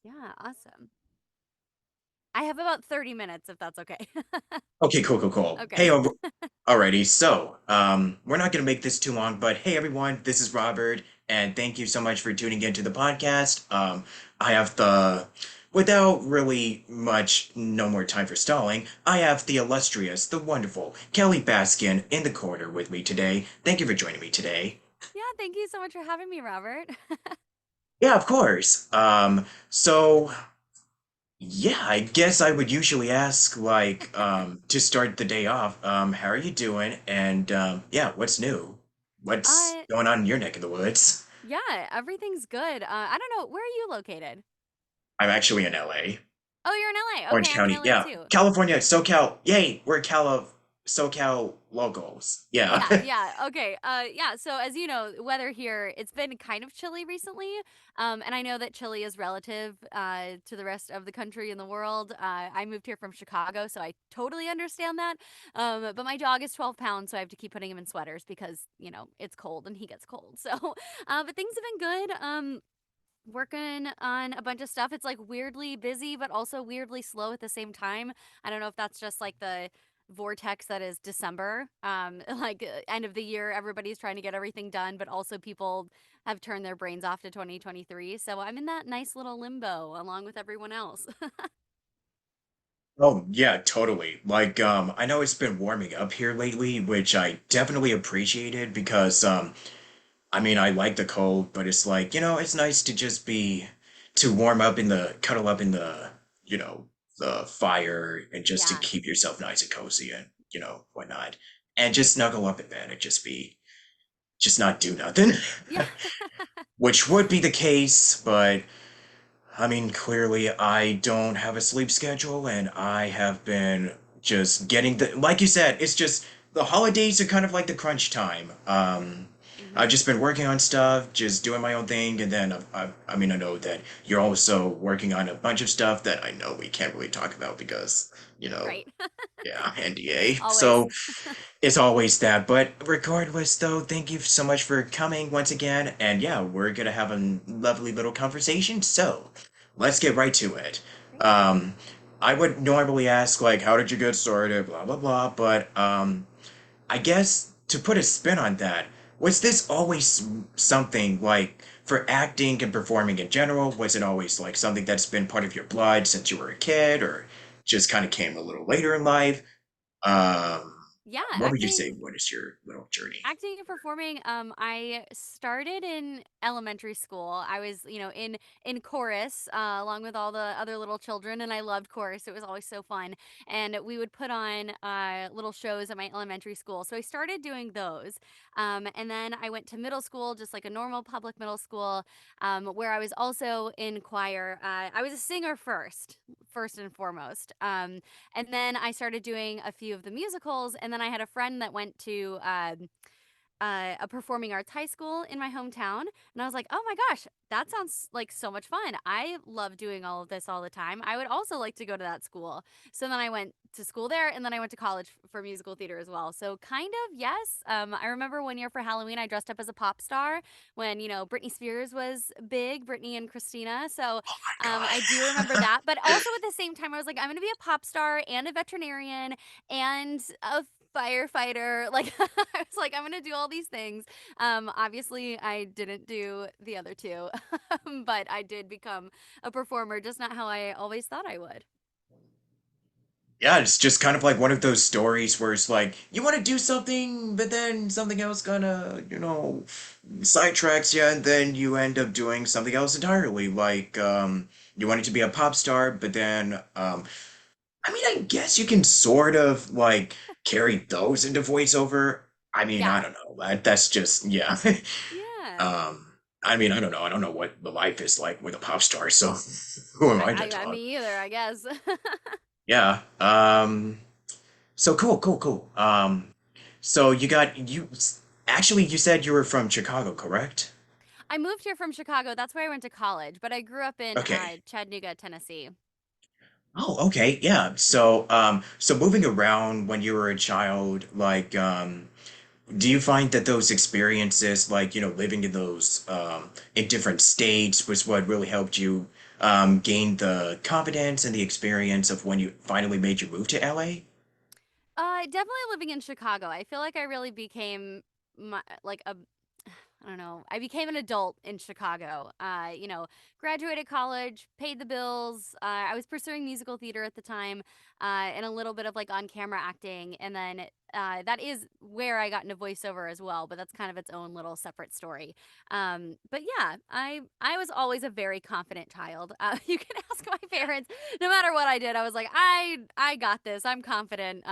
Yeah, awesome. I have about 30 minutes if that's okay. Okay, cool, cool, cool. Okay. Alrighty, so, we're not gonna make this too long, but hey everyone, this is Robert, and thank you so much for tuning into the podcast. I have without really much, no more time for stalling, I have the illustrious, the wonderful Kelly Baskin in the corner with me today. Thank you for joining me today. Yeah, thank you so much for having me, Robert. Yeah, of course. Yeah, I guess I would usually ask, like, to start the day off, how are you doing? And, yeah, what's new? What's Uh, going on in your neck of the woods? yeah, everything's good. I don't know, where are you located? I'm actually in LA, Oh, you're in LA. Orange Okay, I'm in County. LA Yeah, too. California, SoCal. Yay, we're SoCal locals. Yeah. Yeah, yeah. Okay. Yeah, so as you know, weather here, it's been kind of chilly recently. And I know that chilly is relative to the rest of the country and the world. I moved here from Chicago, so I totally understand that. But my dog is 12 pounds, so I have to keep putting him in sweaters because, it's cold and he gets cold. So, but things have been good. Working on a bunch of stuff. It's like weirdly busy, but also weirdly slow at the same time. I don't know if that's just like the vortex that is December. Like end of the year, everybody's trying to get everything done, but also people have turned their brains off to 2023. So I'm in that nice little limbo along with everyone else. Oh, yeah, totally. Like, I know it's been warming up here lately, which I definitely appreciated because, I mean, I like the cold, but it's like, it's nice to just to warm up cuddle up in the fire and just to Yes. keep yourself nice and cozy and, whatnot. And just snuggle up in bed and just not do nothing. Yeah. Which would be the case, but I mean, clearly I don't have a sleep schedule and I have been just like you said, it's just the holidays are kind of like the crunch time. I've hmm just been working on stuff, just doing my own thing, and then I mean, I know that you're also working on a bunch of stuff that I know we can't really talk about because, you know, Right. yeah, NDA. Always. So it's always that. But regardless, though, thank you so much for coming once again. And yeah, we're gonna have a lovely little conversation. So let's get right to it. Great. Um, I would normally ask, like, how did you get started, blah, blah, blah. But I guess to put a spin on that, was this always something like for acting and performing in general? Was it always like something that's been part of your blood since you were a kid, or just kind of came a little later in life? Um, Yeah, what would you say? What is your little journey? acting and performing, I started in elementary school. I was, in chorus along with all the other little children, and I loved chorus. It was always so fun, and we would put on little shows at my elementary school. So I started doing those, and then I went to middle school, just like a normal public middle school, where I was also in choir. I was a singer first and foremost. And then I started doing a few of the musicals, and then I had a friend that went to a performing arts high school in my hometown. And I was like, oh my gosh, that sounds like so much fun. I love doing all of this all the time. I would also like to go to that school. So then I went to school there, and then I went to college for musical theater as well. So kind of, yes. I remember one year for Halloween, I dressed up as a pop star when, Britney Spears was big, Britney and Christina. So Oh my I do remember God. that. But also at the same time, I was like, I'm going to be a pop star and a veterinarian and a firefighter. Like I was like, I'm gonna do all these things. Obviously, I didn't do the other two, but I did become a performer, just not how I always thought I would. Yeah, it's just kind of like one of those stories where it's like you want to do something, but then something else gonna, sidetracks you, and then you end up doing something else entirely. Like, you wanted to be a pop star, but then, I mean, I guess you can sort of like carry those into voiceover. I mean, I Yes. don't know. That's just, yeah. Yeah. Um, I mean, I don't know. I don't know what the life is like with a pop star, so who am I to talk? Me either, I guess. Yeah. So cool, cool, cool. So actually you said you were from Chicago, correct? I moved here from Chicago. That's where I went to college, but I grew up in Okay. Chattanooga, Tennessee. Oh, okay, yeah. So moving around when you were a child, like, do you find that those experiences, like, living in those, in different states was what really helped you, gain the confidence and the experience of when you finally made your move to LA? Definitely living in Chicago. I feel like I really became like a I don't know. I became an adult in Chicago. Graduated college, paid the bills. I was pursuing musical theater at the time, and a little bit of like on camera acting. And then that is where I got into voiceover as well, but that's kind of its own little separate story. But yeah, I was always a very confident child. You can ask my parents. No matter what I did, I was like, I got this. I'm confident.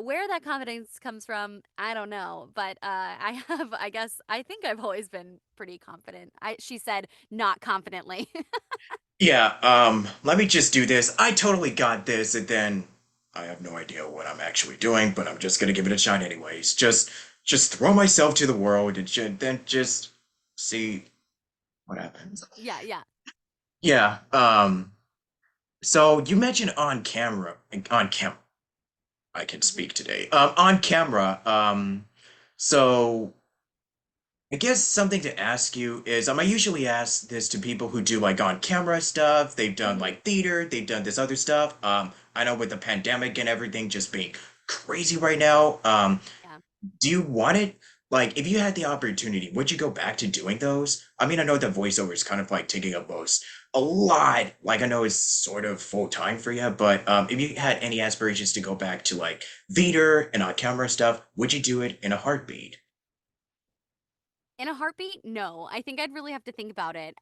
Where that confidence comes from, I don't know, but I have, I guess, I think I've always been pretty confident. She said, not confidently. Yeah, let me just do this. I totally got this, and then I have no idea what I'm actually doing, but I'm just gonna give it a shot anyways. Just throw myself to the world and then just see what happens. Yeah, yeah. Yeah, so you mentioned on camera, I can Hmm. speak today. On camera, so I guess something to ask you is, I usually ask this to people who do like on camera stuff. They've done Hmm. like theater, they've done this other stuff. I know with the pandemic and everything just being crazy right now, Yeah. do you want it? Like, if you had the opportunity, would you go back to doing those? I mean, I know that voiceover is kind of like taking up most a lot. Like, I know it's sort of full time for you, but if you Yeah. had any aspirations to go back to like theater and on camera stuff, would you do it in a heartbeat? In a heartbeat? No. I think I'd really have to think about it.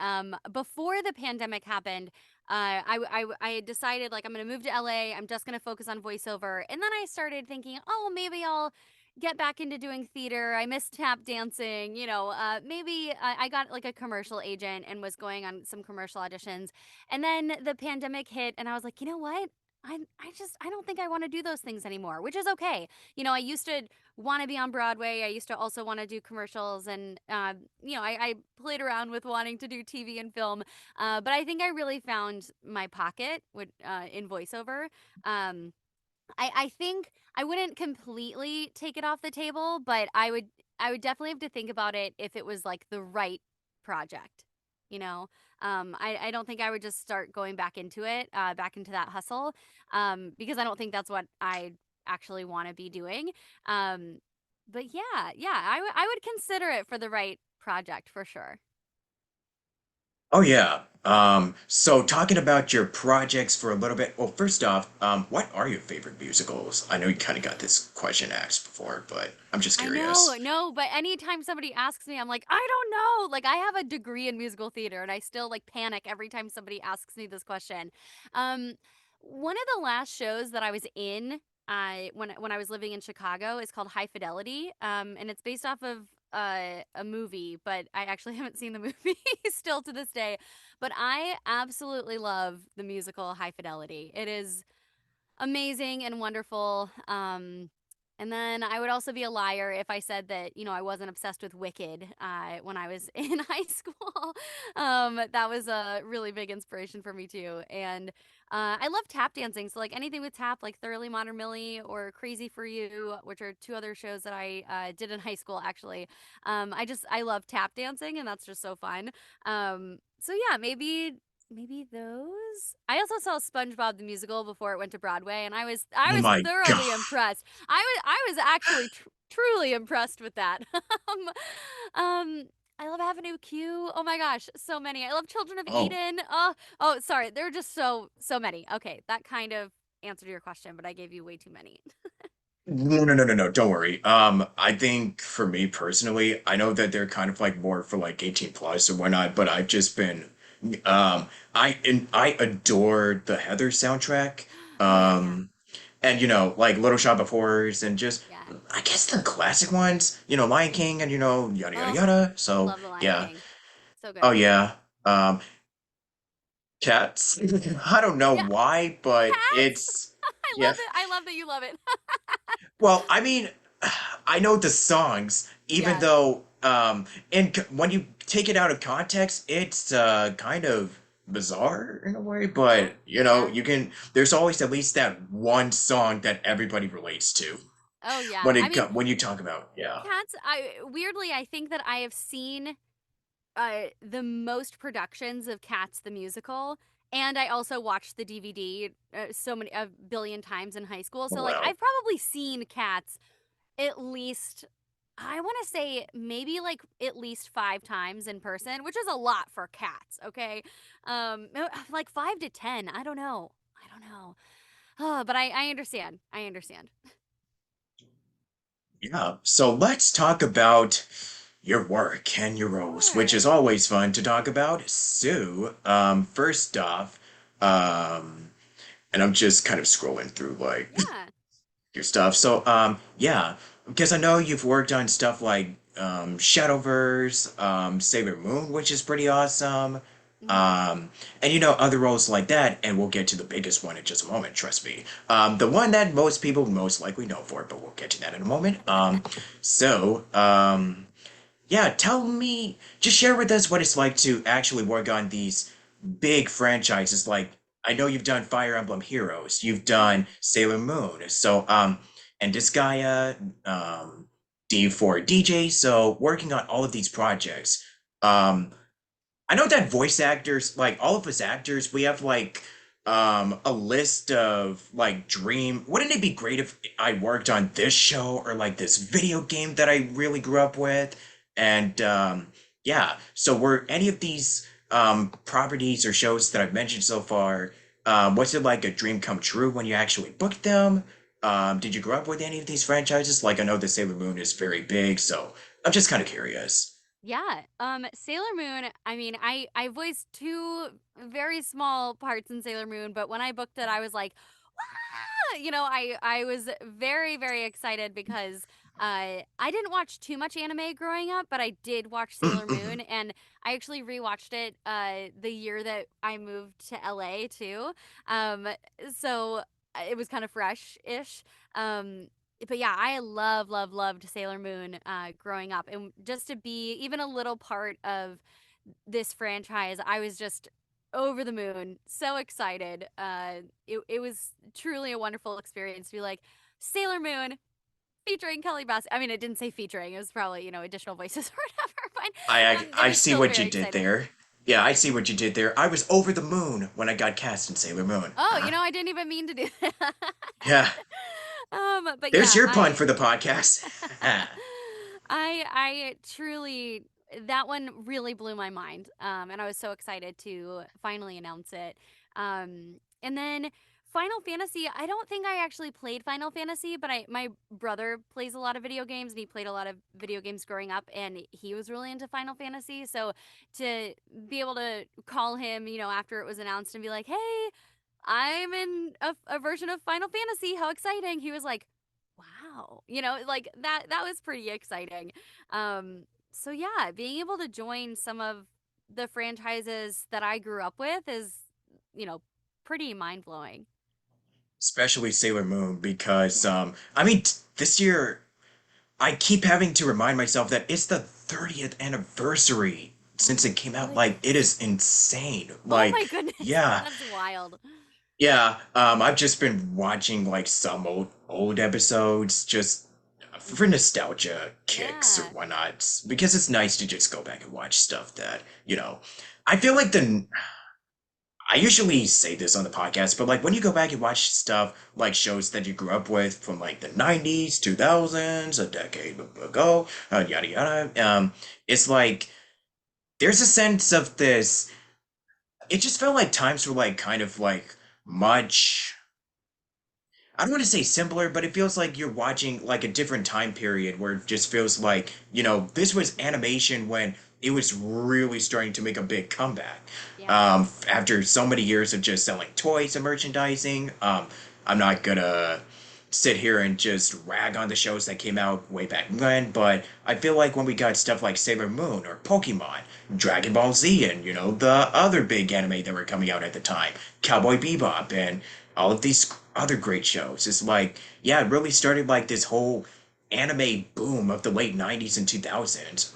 Before the pandemic happened, I had decided like I'm going to move to LA. I'm just going to focus on voiceover. And then I started thinking, oh, maybe I'll get back into doing theater. I miss tap dancing. Maybe I got like a commercial agent and was going on some commercial auditions. And then the pandemic hit, and I was like, you know what? I don't think I want to do those things anymore, which is okay. I used to want to be on Broadway. I used to also want to do commercials, and I played around with wanting to do TV and film. But I think I really found my pocket in voiceover. Um, I think I wouldn't completely take it off the table, but I would definitely have to think about it if it was like the right project. You know, I don't think I would just start going back into it, back into that hustle, because I don't think that's what I actually want to be doing. Um, but yeah, yeah, I would consider it for the right project for sure. Oh yeah. So talking about your projects for a little bit. Well, first off, what are your favorite musicals? I know you kind of got this question asked before, but I'm just I know, curious. no, but anytime somebody asks me, I'm like, I don't know. Like, I have a degree in musical theater, and I still like panic every time somebody asks me this question. Um, One of the last shows that I was in, when I was living in Chicago, is called High Fidelity, and it's based off of a movie, but I actually haven't seen the movie still to this day. But I absolutely love the musical High Fidelity. It is amazing and wonderful. And then I would also be a liar if I said that, I wasn't obsessed with Wicked when I was in high school. That was a really big inspiration for me too. And I love tap dancing. So, like anything with tap, like Thoroughly Modern Millie or Crazy for You, which are two other shows that I did in high school, actually. I love tap dancing, and that's just so fun. So, yeah, maybe those. I also saw SpongeBob the musical before it went to Broadway, and I Oh was my God. thoroughly impressed. I was actually truly impressed with that. um, I love Avenue Q. Oh my gosh, so many. I love Children of Oh, Eden. Sorry, there are just so many. Okay, that kind of answered your question, but I gave you way too many. no, no, no, no, no, don't worry. I think for me personally, I know that they're kind of like more for like 18 plus or whatnot, but I've just been, I adore the Heather soundtrack. Oh yeah, yeah, Um, and like Little Shop of Horrors and just, yeah. I guess the classic ones, Lion King and yada yada Oh, yada. So love The Lion yeah. King. So Oh good. yeah. Um, Cats. I don't know Yeah, why, but cats. it's I yeah. love it. I love that you love it. Well, I mean, I know the songs, even Yeah. though when you take it out of context, it's kind of bizarre in a way, Yeah. but Yeah. there's always at least that one song that everybody relates to Oh yeah. I mean, when you talk about, yeah. cats. I think that I have seen the most productions of Cats the musical, and I also watched the DVD so many a billion times in high school. So like Well, I've probably seen Cats at least, I want to say maybe like at least 5 times in person, which is a lot for Cats. Okay, like 5 to 10. I don't know. I don't know. But I understand. I understand. yeah. So let's talk about your work and your roles, which Sure. is always fun to talk about. So, first off, um, and I'm just kind of scrolling through like Yeah. your stuff. So, yeah, because I know you've worked on stuff like Shadowverse, Sailor Moon, which is pretty awesome. Hmm. Um, and other roles like that, and we'll get to the biggest one in just a moment, trust me. The one that most people most likely know for, but we'll get to that in a moment. So, yeah, tell me, just share with us what it's like to actually work on these big franchises. Like, I know you've done Fire Emblem Heroes, you've Yeah. done Sailor Moon, so, and Disgaea, D4 DJ, so working on all of these projects. Um, I know that voice actors, like all of us actors, we have like a list of like dream. Wouldn't it be great if I worked on this show or like this video game that I really grew up with? And yeah, so were any of these properties or shows that I've mentioned so far, was it like a dream come true when you actually booked them? Did you grow up with any of these franchises? Like I know the Sailor Moon is very big, so I'm just kind of curious. Yeah. Sailor Moon, I mean, I voiced two very small parts in Sailor Moon, but when I booked it, I was like, "Wah!" I was very very excited because I didn't watch too much anime growing up, but I did watch Sailor Moon, and I actually rewatched it the year that I moved to LA too. Um, so it was kind of fresh-ish. Um, but yeah, I loved Sailor Moon growing up, and just to be even a little part of this franchise, I was just over the moon, so excited. It was truly a wonderful experience to be like Sailor Moon featuring Kelly Bass. I mean, it didn't say featuring; it was probably additional voices or whatever. But it I was see still what you very did exciting. there. Yeah, I see what you did there. I was over the moon when I got cast in Sailor Moon. Oh, I didn't even mean to do that. Yeah, But there's yeah, your pun I for the podcast. I truly, that one really blew my mind. And I was so excited to finally announce it. And then Final Fantasy, I don't think I actually played Final Fantasy, but my brother plays a lot of video games and he played a lot of video games growing up and he was really into Final Fantasy. So to be able to call him, after it was announced and be like, "Hey, I'm in a version of Final Fantasy. How exciting." He was like, "Wow." Like that was pretty exciting. So yeah, being able to join some of the franchises that I grew up with is, you know, pretty mind-blowing. Especially Sailor Moon because Yeah. I mean this year I keep having to remind myself that it's the 30th anniversary Oh since my it came out. Like it goodness. is insane. Oh Like my goodness. yeah, That's wild. yeah, I've just been watching like some old episodes just for nostalgia kicks or Yeah. whatnot because it's nice to just go back and watch stuff that, I feel like I usually say this on the podcast, but like when you go back and watch stuff like shows that you grew up with from like the 90s, 2000s, a decade ago, yada yada, it's like there's a sense of this. It just felt like times were like kind of like much. I don't want to say simpler, but it feels like you're watching like a different time period where it just feels like, this was animation when it was really starting to make a big comeback. Yeah. After so many years of just selling toys and merchandising, I'm not gonna sit here and just rag on the shows that came out way back when, but I feel like when we got stuff like Sailor Moon or Pokemon, Dragon Ball Z, and the other big anime that were coming out at the time, Cowboy Bebop, and all of these other great shows, it's like, yeah, it really started like this whole anime boom of the late 90s and 2000s,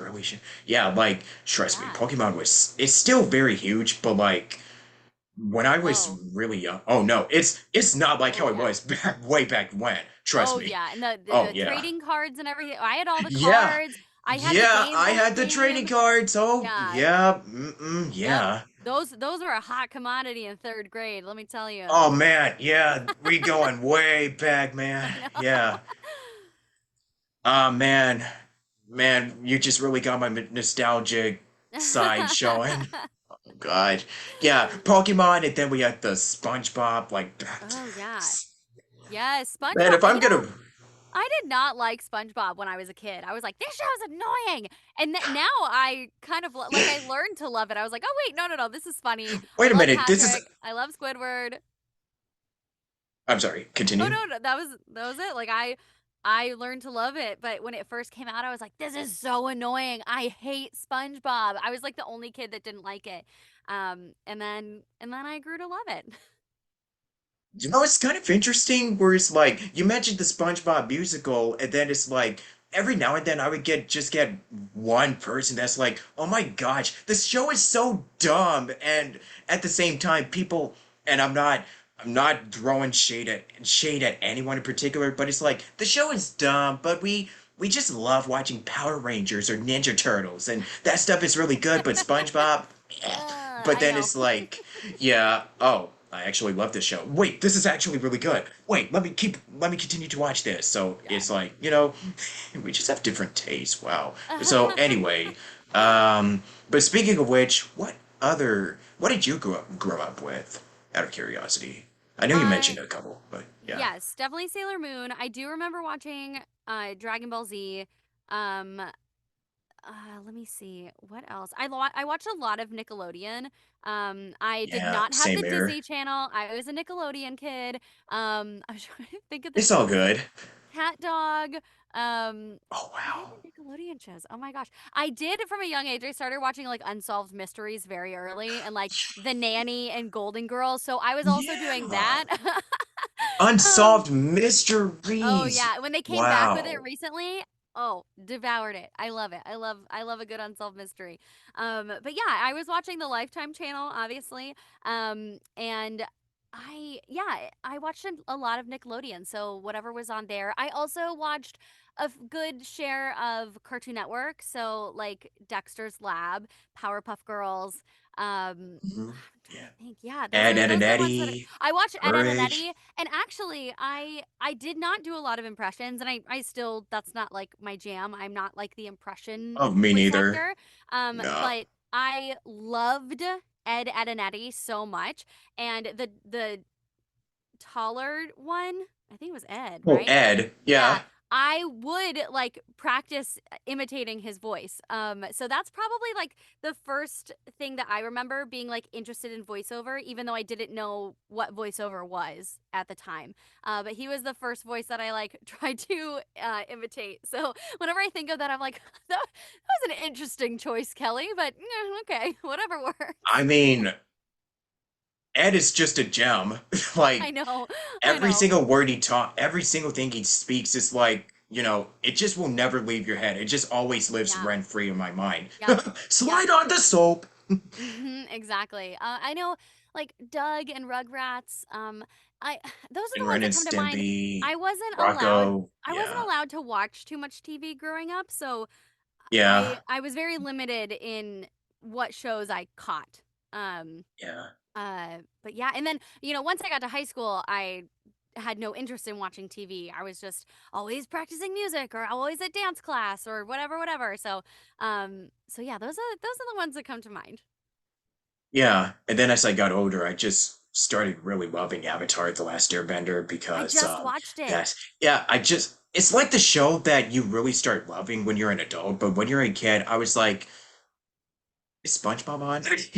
yeah, like, trust me, Yeah. Pokemon was, it's still very huge, but like, when I was Oh. really young, oh no, it's not like Oh how it yeah. was back way back when. Trust Oh me. yeah, and the Oh the yeah. trading cards and everything. I had all the Yeah. cards. I had the Yeah, Game I Boy had the trading game. cards. Oh, Yeah. yeah, mm-mm, Yep. yeah. Those were a hot commodity in 3rd grade, let me tell you. Oh man, yeah, we going way back, man. I know. Yeah. Ah man, man, you just really got my nostalgic side showing. Oh God, yeah, Pokemon, and then we had the SpongeBob. Like, Oh, yeah. Yes, man, SpongeBob. if I'm gonna, I did not like SpongeBob when I was a kid. I was like, "This show's annoying." And then now I kind of like I learned to love it. I was like, "Oh wait, no, no, no, this is funny. I wait a love minute, this is. Patrick. I love Squidward." I'm sorry. Oh Continue. no, no, that was it. Like I learned to love it, but when it first came out, I was like, "This is so annoying. I hate SpongeBob." I was like the only kid that didn't like it. And then I grew to love it. You know, it's kind of interesting where it's like you mentioned the SpongeBob musical, and then it's like every now and then I would get one person that's like, "Oh my gosh, this show is so dumb," and at the same time, people, and I'm not throwing shade at anyone in particular, but it's like the show is dumb, but we just love watching Power Rangers or Ninja Turtles, and that stuff is really good, but SpongeBob, eh. But I then know. it's like, yeah, oh, I actually love this show. Wait, this is actually really good. Wait, let me continue to watch this. So Yeah. it's like, we just have different tastes. Wow. So anyway, but speaking of which, what did you grow up with? Out of curiosity. I know you uh mentioned a couple, but yeah. Yes, definitely Sailor Moon. I do remember watching Dragon Ball Z. Um Let me see. What else? I watched a lot of Nickelodeon. I did Yeah, not have the same here. Disney Channel. I was a Nickelodeon kid. I was trying to think of the It's all shows. good. Cat Dog. Oh What wow. other Nickelodeon shows? Oh my gosh. I did from a young age. I started watching like Unsolved Mysteries very early and like The Nanny and Golden Girls. So I was also doing Yeah. that. um Unsolved Oh mysteries. yeah, when they came back with it Wow. recently, oh, devoured it. I love it. I love a good unsolved mystery. But yeah, I was watching the Lifetime channel obviously. And I watched a lot of Nickelodeon, so whatever was on there. I also watched good share of Cartoon Network, so like Dexter's Lab, Powerpuff Girls. Mhm. I'm trying Yeah. to think. Yeah, those Ed, are Ed, those and are the ones that Eddie, I watched Ed, Ed, and Courage. Eddie, and actually, I did not do a lot of impressions, and I still that's not like my jam. I'm not like the impression Oh, me voice neither. actor. No. But I loved Ed, Ed, and Eddie so much, and the taller one, I think it was Ed, Oh, right? Ed. Yeah, Yeah. I would like practice imitating his voice. So that's probably like the first thing that I remember being like interested in voiceover, even though I didn't know what voiceover was at the time. But he was the first voice that I like tried to imitate. So whenever I think of that, I'm like, that was an interesting choice, Kelly. But okay, whatever works. I mean, Ed is just a gem. I Like, know, I every know. single word he taught, every single thing he speaks is like, it just will never leave your head. It just always lives Yeah. rent free in my mind. Yep. Yep. Slide on the soap. Exactly. I know, like Doug and Rugrats. I those are And the ones Ren that and come to mind. Stimpy, I wasn't allowed. Rocco. I wasn't Yeah. allowed to watch too much TV growing up, so Yeah. I was very limited in what shows I caught. Um, Yeah. but yeah, and then once I got to high school, I had no interest in watching TV. I was just always practicing music or always at dance class or whatever, whatever. So yeah, those are the ones that come to mind. Yeah, and then as I got older, I just started really loving Avatar: The Last Airbender I because just watched it. that's yeah, it's like the show that you really start loving when you're an adult, but when you're a kid, I was like, is SpongeBob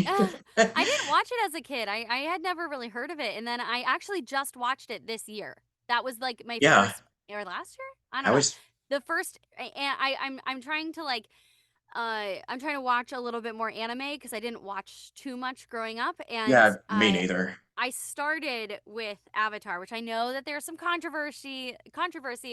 Ugh, on? I didn't watch it as a kid. I had never really heard of it, and then I actually just watched it this year. That was like my Yeah, first or last year. I don't I know. was The first, and I'm trying to like I'm trying to watch a little bit more anime because I didn't watch too much growing up, and yeah, me neither. I started with Avatar, which I know that there's some controversy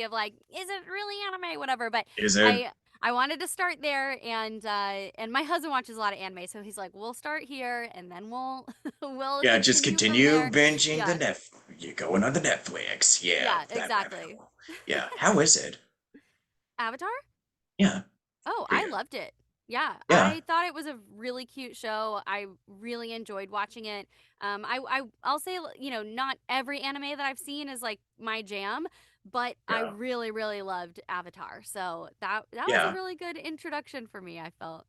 of like, is it really anime, whatever. But Is it? I I wanted to start there, and my husband watches a lot of anime, so he's like, we'll start here, and then we'll we'll Yeah, just continue from continue there. binging the Yeah, Net. You're going on the Netflix. Yeah, yeah, that rabbit exactly. hole. Yeah, how is it? Avatar? Yeah. Oh, for I you? loved it. Yeah, Yeah, I thought it was a really cute show. I really enjoyed watching it. I'll say, not every anime that I've seen is like my jam, but I yeah, really loved Avatar. So that was a yeah, really good introduction for me, I felt.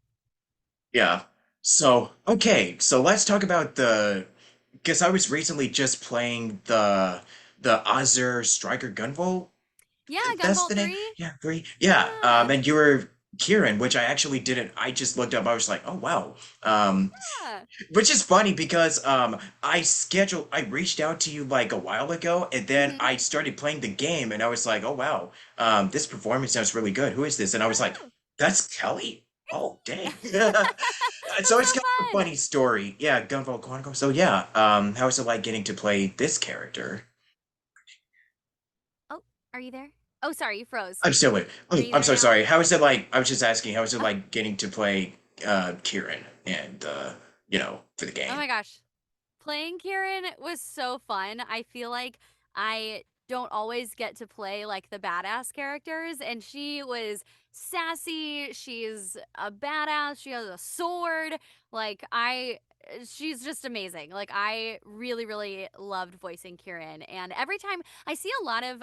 yeah. So, okay, so let's talk about the because I was recently just playing the Azure Striker Gunvolt. Yeah, That's Gunvolt the name. 3. Yeah, three. Yeah. Yeah. And you were Kieran, which I actually didn't. I just looked up. I was like, oh wow. Yeah. Which is funny because I reached out to you like a while ago, and then Mhm. I started playing the game, and I was like, oh wow, this performance sounds really good. Who is this? And I was like, Oh. that's Kelly. Oh dang. So That's it's so kind of a fun. funny story. Yeah, Gunvolt Chronicle. So yeah, how is it like getting to play this character? Oh, are you there? Oh, sorry, you froze. I'm still here. Are Oh, you I'm there so now? sorry. How is it like? I was just asking, how is it Oh, like getting to play Kieran and for the oh game? my gosh. Playing Kieran was so fun. I feel like I don't always get to play like the badass characters, and she was sassy. She's a badass. She has a sword. Like, she's just amazing. Like, I really loved voicing Kieran. And every time I see a lot of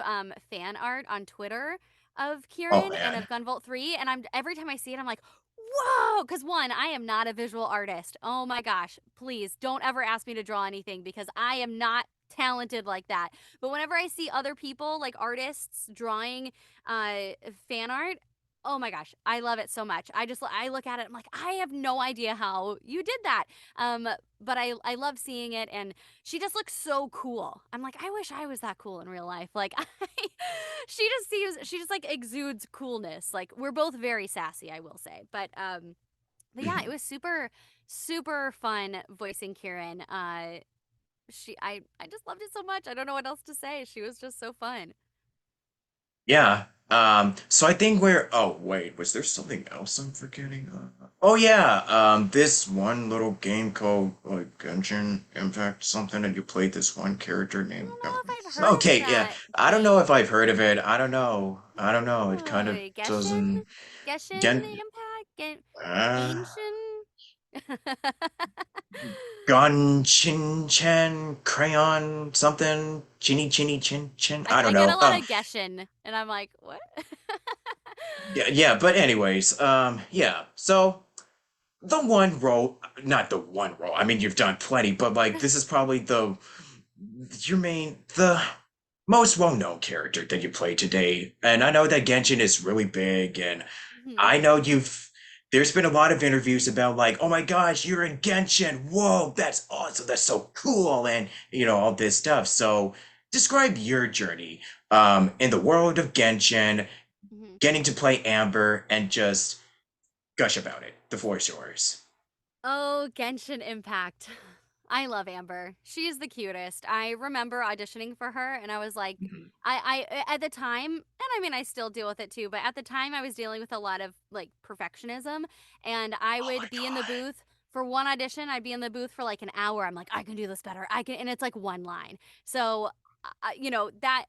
fan art on Twitter of Oh Kieran and man. of Gunvolt 3, and every time I see it, I'm like, whoa, because one, I am not a visual artist. Oh my gosh, please don't ever ask me to draw anything because I am not talented like that. But whenever I see other people, like artists, drawing fan art, oh my gosh, I love it so much. I look at it, I'm like, I have no idea how you did that. Um, but I love seeing it, and she just looks so cool. I'm like, I wish I was that cool in real life. Like, she just like exudes coolness. Like, we're both very sassy, I will say. But yeah, it was super fun voicing Kieran. I just loved it so much. I don't know what else to say. She was just so fun. Yeah. So I think we're. Oh wait, was there something else I'm forgetting? Oh yeah. This one little game called like Genshin Impact something, and you played this one character I named. don't know if I've heard of Okay, yeah. that I don't know if game. I've heard of it. I don't know. I don't know. It kind of Oh, Geshin? doesn't. Geshin Gen. Impact? Uh, Genshin? Gun Chin Chan Crayon something Chinny Chinny Chin Chin. I don't I get a know. lot of Geshin, and I'm like, what? Yeah, yeah. But anyways, yeah. So. The one role, not the one role. I mean, you've done plenty, but like this is probably the most well-known character that you play today. And I know that Genshin is really big, and Mhm. I know there's been a lot of interviews about like, oh my gosh, you're in Genshin. Whoa, that's awesome. That's so cool, and all this stuff. So describe your journey in the world of Genshin, Mhm. getting to play Amber, and just gush about it. The floor is yours. Oh, Genshin Impact. I love Amber. She is the cutest. I remember auditioning for her, and I was like, Mhm. at the time, and I mean, I still deal with it too, but at the time, I was dealing with a lot of like perfectionism, and I Oh my would be in the God. booth for one audition. I'd be in the booth for like an hour. I'm like, I can do this better. I can, and it's like one line. So, that.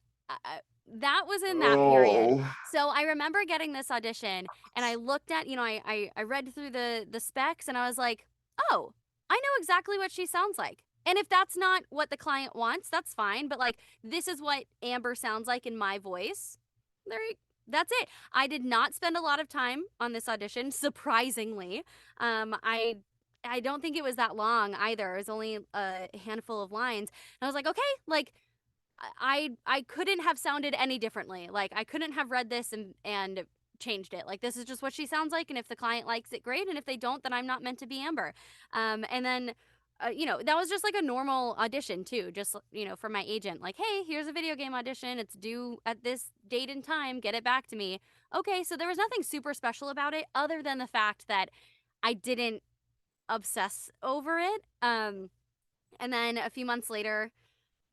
That was in that period. Oh. So I remember getting this audition, and I looked at, I read through the specs, and I was like, oh, I know exactly what she sounds like. And if that's not what the client wants, that's fine. But like, this is what Amber sounds like in my voice. There, that's it. I did not spend a lot of time on this audition, surprisingly. I don't think it was that long either. It was only a handful of lines. And I was like, okay, like I couldn't have sounded any differently. Like, I couldn't have read this and changed it. Like, this is just what she sounds like, and if the client likes it, great, and if they don't, then I'm not meant to be Amber. And then that was just like a normal audition too, just for my agent, like, hey, here's a video game audition, it's due at this date and time, get it back to me. Okay, so there was nothing super special about it other than the fact that I didn't obsess over it. And then a few months later,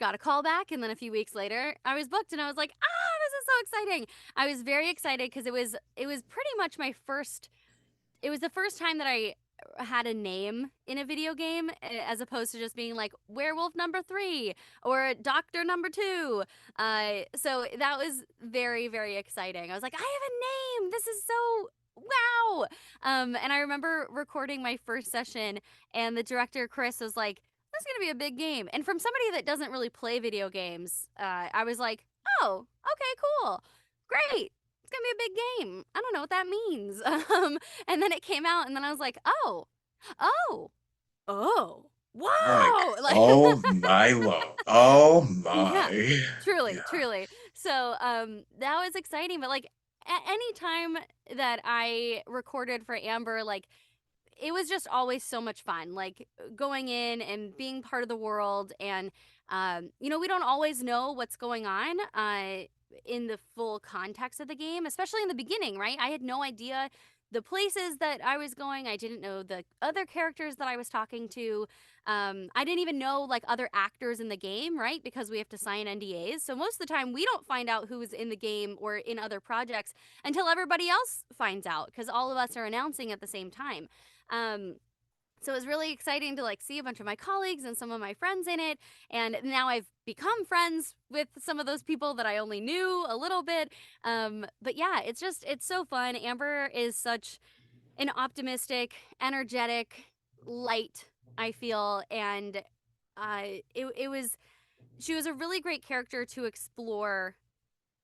got a call back, and then a few weeks later I was booked, and I was like, this is so exciting. I was very excited because it was pretty much my first it was the first time that I had a name in a video game, as opposed to just being like werewolf number 3 or doctor number 2. So that was very exciting. I was like, I have a name, this is so wow. And I remember recording my first session, and the director, Chris, was like, this is going to be a big game. And from somebody that doesn't really play video games, I was like, oh, okay, cool. Great. It's going to be a big game. I don't know what that means. And then it came out, and then I was like, oh, oh, Like, wow. Like, oh my lord. Oh yeah, my. truly, Yeah. truly. So, that was exciting. But like, any time that I recorded for Amber, like it was just always so much fun, like going in and being part of the world. And we don't always know what's going on in the full context of the game, especially in the beginning, right? I had no idea the places that I was going. I didn't know the other characters that I was talking to. I didn't even know like other actors in the game, right? Because we have to sign NDAs. So most of the time we don't find out who's in the game or in other projects until everybody else finds out, because all of us are announcing at the same time. um, so it was really exciting to like see a bunch of my colleagues and some of my friends in it. And now I've become friends with some of those people that I only knew a little bit. But yeah, it's so fun. Amber is such an optimistic, energetic light, I feel. And it was, she was a really great character to explore,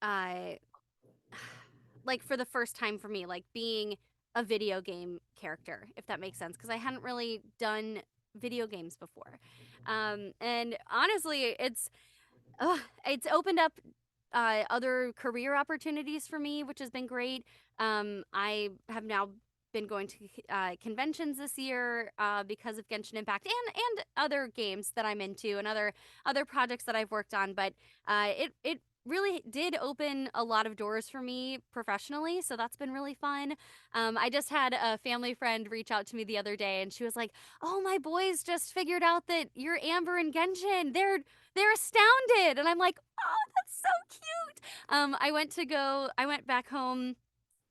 uh, like for the first time for me, like being a video game character, if that makes sense, because I hadn't really done video games before. And honestly, it's opened up other career opportunities for me, which has been great. I have now been going to conventions this year because of Genshin Impact and other games that I'm into and other projects that I've worked on. But it really did open a lot of doors for me professionally, so that's been really fun. I just had a family friend reach out to me the other day, and she was like, "Oh, my boys just figured out that you're Amber and Genshin. They're astounded." And I'm like, "Oh, that's so cute." I went back home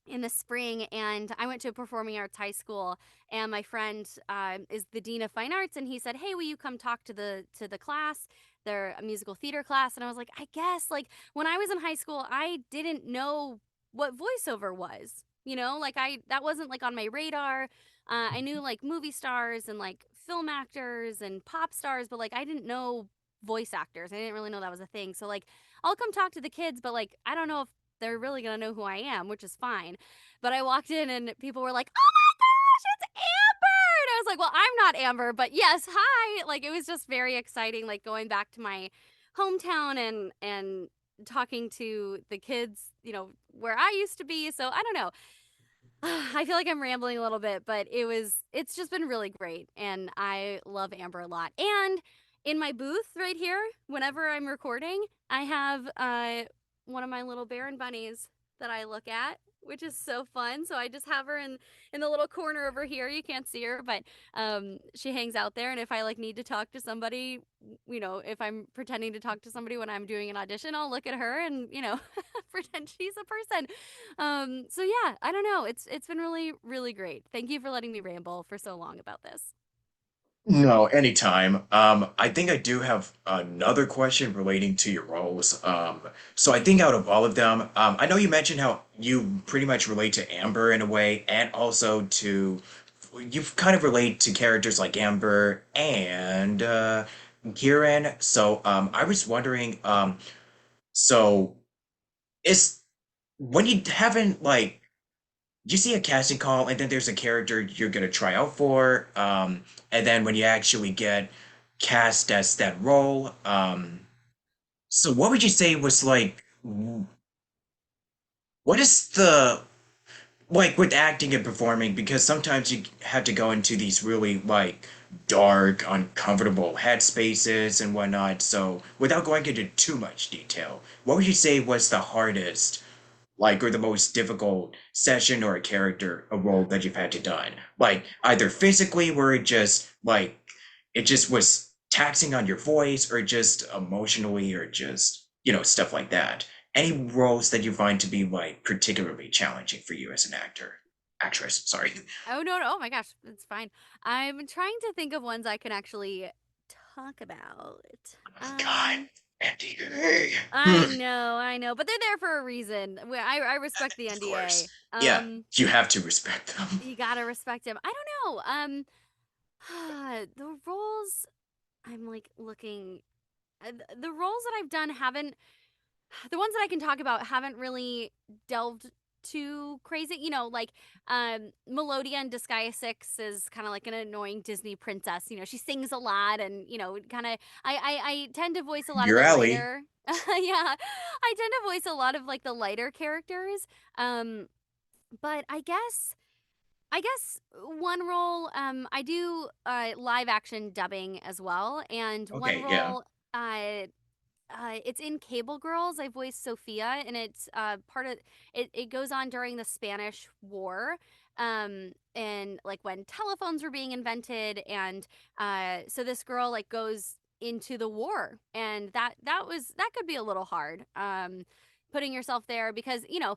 in the spring, and I went to a performing arts high school, and my friend is the dean of fine arts, and he said, "Hey, will you come talk to the class? They're a musical theater class." And I was like, "I guess." Like when I was in high school, I didn't know what voiceover was. Like I that wasn't like on my radar. I knew like movie stars and like film actors and pop stars, but like I didn't know voice actors. I didn't really know that was a thing. So like I'll come talk to the kids, but like I don't know if they're really gonna know who I am, which is fine. But I walked in and people were like, "Oh my gosh, it's Amber!" And I was like, "Well, I'm not Amber, but yes, hi!" Like it was just very exciting, like going back to my hometown and talking to the kids, where I used to be. So I don't know. I feel like I'm rambling a little bit, but it's just been really great. And I love Amber a lot. And in my booth right here, whenever I'm recording, I have one of my little Baron bunnies that I look at, which is so fun. So I just have her in the little corner over here. You can't see her, but she hangs out there. And if I like need to talk to somebody, if I'm pretending to talk to somebody when I'm doing an audition, I'll look at her and pretend she's a person. So yeah, I don't know. It's been really, really great. Thank you for letting me ramble for so long about this. No, anytime. I think I do have another question relating to your roles. So I think out of all of them, I know you mentioned how you pretty much relate to Amber in a way, and also to you kind of relate to characters like Amber and Kieran. So I was wondering, so is when you haven't like you see a casting call and then there's a character you're gonna try out for, and then when you actually get cast as that role, so what would you say was like, what is the like with acting and performing? Because sometimes you have to go into these really like dark, uncomfortable headspaces and whatnot. So without going into too much detail, what would you say was the hardest like or the most difficult session or a character a role that you've had to done like either physically where it just was taxing on your voice or just emotionally or just stuff like that, any roles that you find to be like particularly challenging for you as an actress, sorry. Oh no, no, oh my gosh, it's fine. I'm trying to think of ones I can actually talk about. God. NDA. I know, but they're there for a reason. I respect the Of NDA. course. Yeah, you have to respect them. You gotta respect him. I don't know. The roles I'm like looking. The roles that I've done haven't the ones that I can talk about haven't really delved too crazy. You know, like Melodian Disgaea 6 is kind of like an annoying Disney princess. You know, she sings a lot and, you know, kind of I tend to voice a lot of Your the alley. lighter yeah, I tend to voice a lot of like the lighter characters. Um but I guess one role I do live action dubbing as well, and one Okay, yeah. role uh it's in Cable Girls. I voiced Sophia, and it's part of it. It goes on during the Spanish War, and like when telephones were being invented, and so this girl like goes into the war, and that could be a little hard. Putting yourself there because you know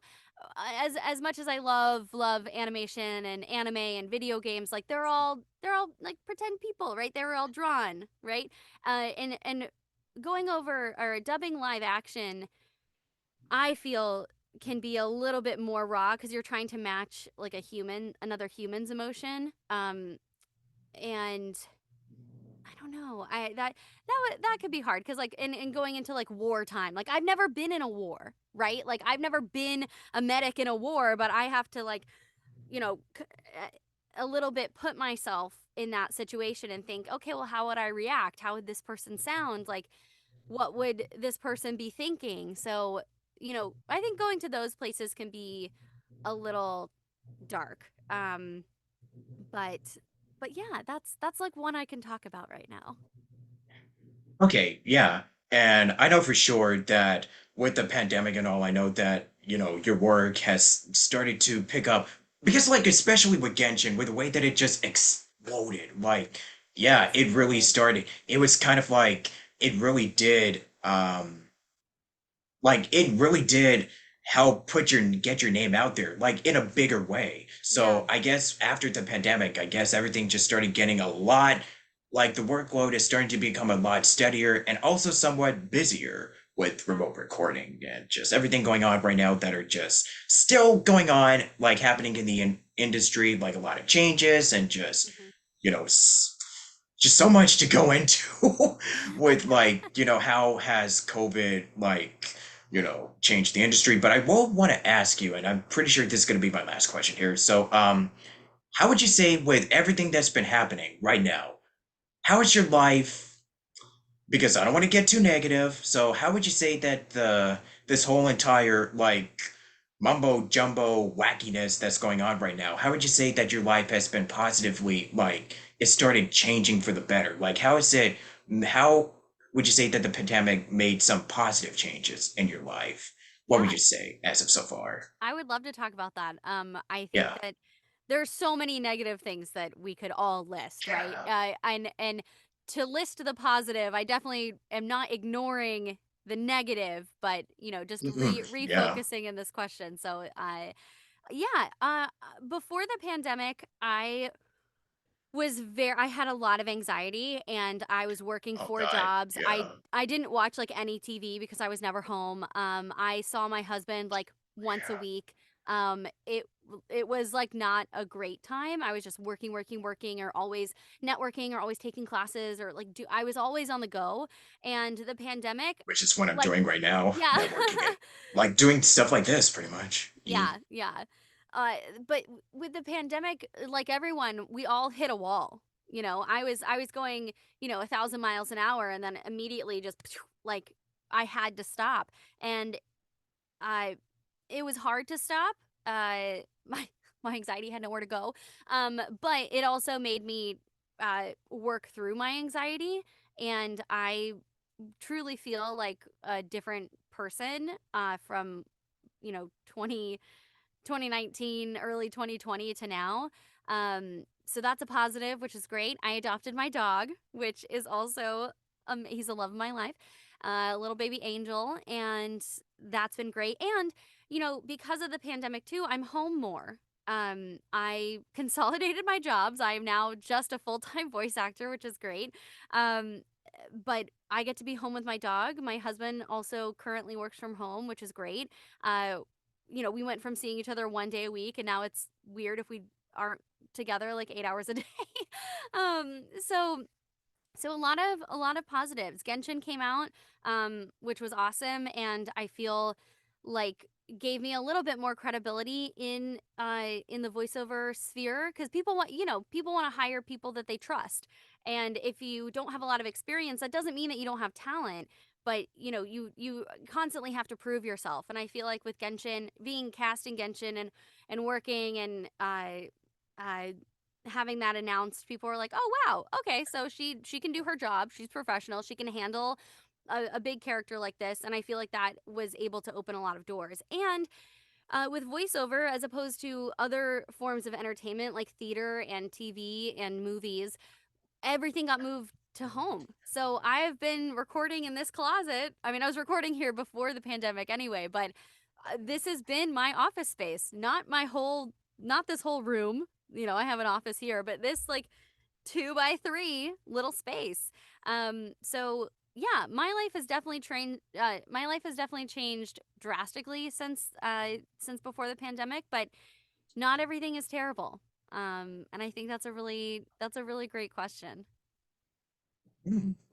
as much as I love animation and anime and video games like they're all like pretend people right they were all drawn right and going over or dubbing live action, I feel can be a little bit more raw because you're trying to match like another human's emotion. And I don't know, that could be hard because like in going into like wartime, like I've never been in a war, right? Like I've never been a medic in a war, but I have to like you know a little bit put myself in that situation and think, okay, well, how would I react? How would this person sound? Like what would this person be thinking? So, you know, I think going to those places can be a little dark. But but yeah, that's like one I can talk about right now. Okay, yeah. And I know for sure that with the pandemic and all, I know that, your work has started to pick up because like especially with Genshin, with the way that it just exploded. Like, It yeah, it really exploded. started. It was kind of like it really did help get your name out there like in a bigger way. Yeah. So I guess after the pandemic, I guess everything just started getting a lot, like the workload is starting to become a lot steadier and also somewhat busier with Yeah. remote recording and just everything going on right now that are just still going on, like happening in the industry, like a lot of changes and just Mhm. you know just so much to go into with like, how has COVID like, changed the industry. But I will want to ask you, and I'm pretty sure this is going to be my last question here. So, how would you say with everything that's been happening right now, how is your life because I don't want to get too negative. So how would you say that this whole entire like mumbo jumbo wackiness that's going on right now, how would you say that your life has been positively like it started changing for the better? Like how would you say that the pandemic made some positive changes in your life? What would Yeah, you say as of so far? I would love to talk about that. I think Yeah. that there's so many negative things that we could all list, right? Yeah. And to list the positive, I definitely am not ignoring the negative, but you know, just Yeah. refocusing in this question. So, yeah, before the pandemic, I had a lot of anxiety and I was working Oh 4 God. jobs. Yeah. I didn't watch like any TV because I was never home. I saw my husband like once a Yeah. week. It was like not a great time. I was just working or always networking or always taking classes or like do I was always on the go. And the pandemic Which is what I'm like doing right now, yeah. networking it. Like doing stuff like this pretty much. Yeah, yeah. Uh, but with the pandemic, like everyone, we all hit a wall. You know, I was going, you know, 1,000 miles an hour, and then immediately just like I had to stop, and I it was hard to stop. My my anxiety had nowhere to go. But it also made me work through my anxiety, and I truly feel like a different person from you know 2019, early 2020 to now. So that's a positive, which is great. I adopted my dog, which is also he's the love of my life, little baby angel, and that's been great. And you know, because of the pandemic too, I'm home more. I consolidated my jobs. I am now just a full time voice actor, which is great. Um, but I get to be home with my dog. My husband also currently works from home, which is great. Uh, we went from seeing each other one day a week, and now it's weird if we aren't together like 8 hours a day. So a lot of positives. Genshin came out, which was awesome, and I feel like gave me a little bit more credibility in the voiceover sphere, because people want to hire people that they trust, and if you don't have a lot of experience, that doesn't mean that you don't have talent. But you constantly have to prove yourself, and I feel like with Genshin, being cast in Genshin and working and uh, having that announced, people were like, "Oh wow, okay, so she can do her job. She's professional. She can handle a big character like this." And I feel like that was able to open a lot of doors. And with voiceover, as opposed to other forms of entertainment like theater and TV and movies, everything got moved to home. So I've been recording in this closet. I mean, I was recording here before the pandemic anyway, but this has been my office space, not this whole room. I have an office here, but this like 2 by 3 little space. So yeah, my life has definitely changed drastically since before the pandemic, but not everything is terrible. And I think that's a really great question.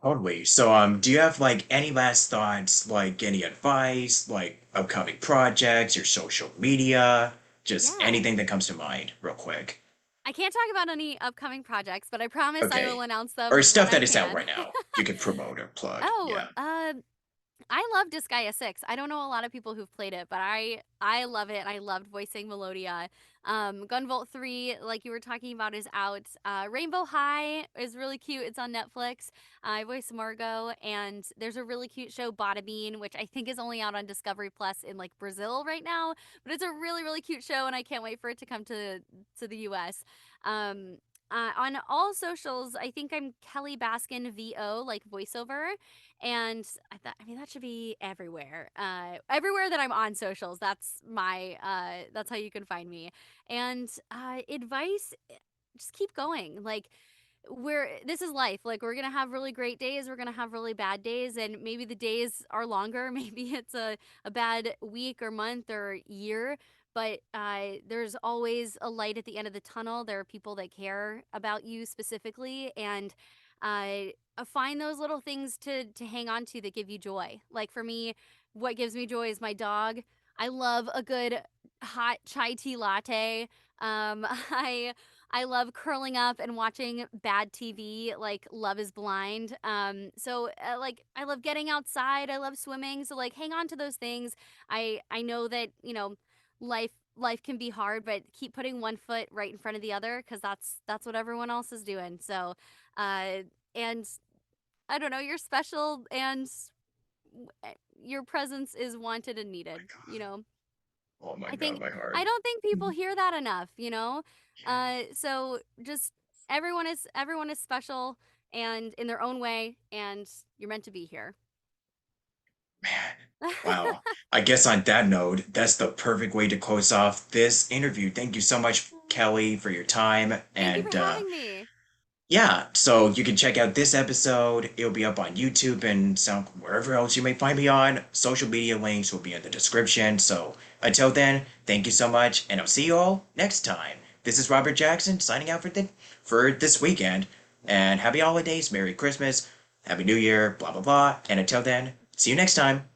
Totally. So, do you have like any last thoughts, like any advice, like upcoming projects, your social media, just Yeah. anything that comes to mind, real quick? I can't talk about any upcoming projects, but I promise I will Okay. announce Or them when stuff I that is out can. right now. You can promote or plug. Oh, Yeah. I love Disgaea 6. I don't know a lot of people who've played it, but I love it. I loved voicing Melodia. Gunvolt 3, like you were talking about, is out. Rainbow High is really cute. It's on Netflix. I voice Margot, and there's a really cute show, Bada Bean, which I think is only out on Discovery Plus in like Brazil right now. But it's a really, really cute show, and I can't wait for it to come to the US. Um, on all socials, I think I'm Kelly Baskin VO, like voiceover, and I thought, I mean, that should be everywhere. Everywhere that I'm on socials, that's how you can find me. And advice, just keep going. Like, this is life. Like, we're gonna have really great days, we're gonna have really bad days, and maybe the days are longer. Maybe it's a bad week or month or year. But there's always a light at the end of the tunnel. There are people that care about you specifically, and find those little things to hang on to that give you joy. Like for me, what gives me joy is my dog. I love a good hot chai tea latte. I I love curling up and watching bad TV, like Love Is Blind. Like I love getting outside. I love swimming. So like hang on to those things. I know that life can be hard, but keep putting one foot right in front of the other, because that's what everyone else is doing. So, uh, and I don't know, you're special, and your presence is wanted and Oh my needed. God. Oh my I God, think my I heart. don't think people hear that enough. So just everyone is special and in their own way, and you're meant to be here. Man, wow. I guess on that note, that's the perfect way to close off this interview. Thank you so much, Kelly, for your time. Thank you for And having me. yeah, so you can check out this episode. It'll be up on YouTube and some wherever else you may find me on. Social media links will be in the description. So until then, thank you so much, and I'll see you all next time. This is Robert Jackson signing out for this weekend. And happy holidays, Merry Christmas, Happy New Year, blah blah blah. And until then, see you next time.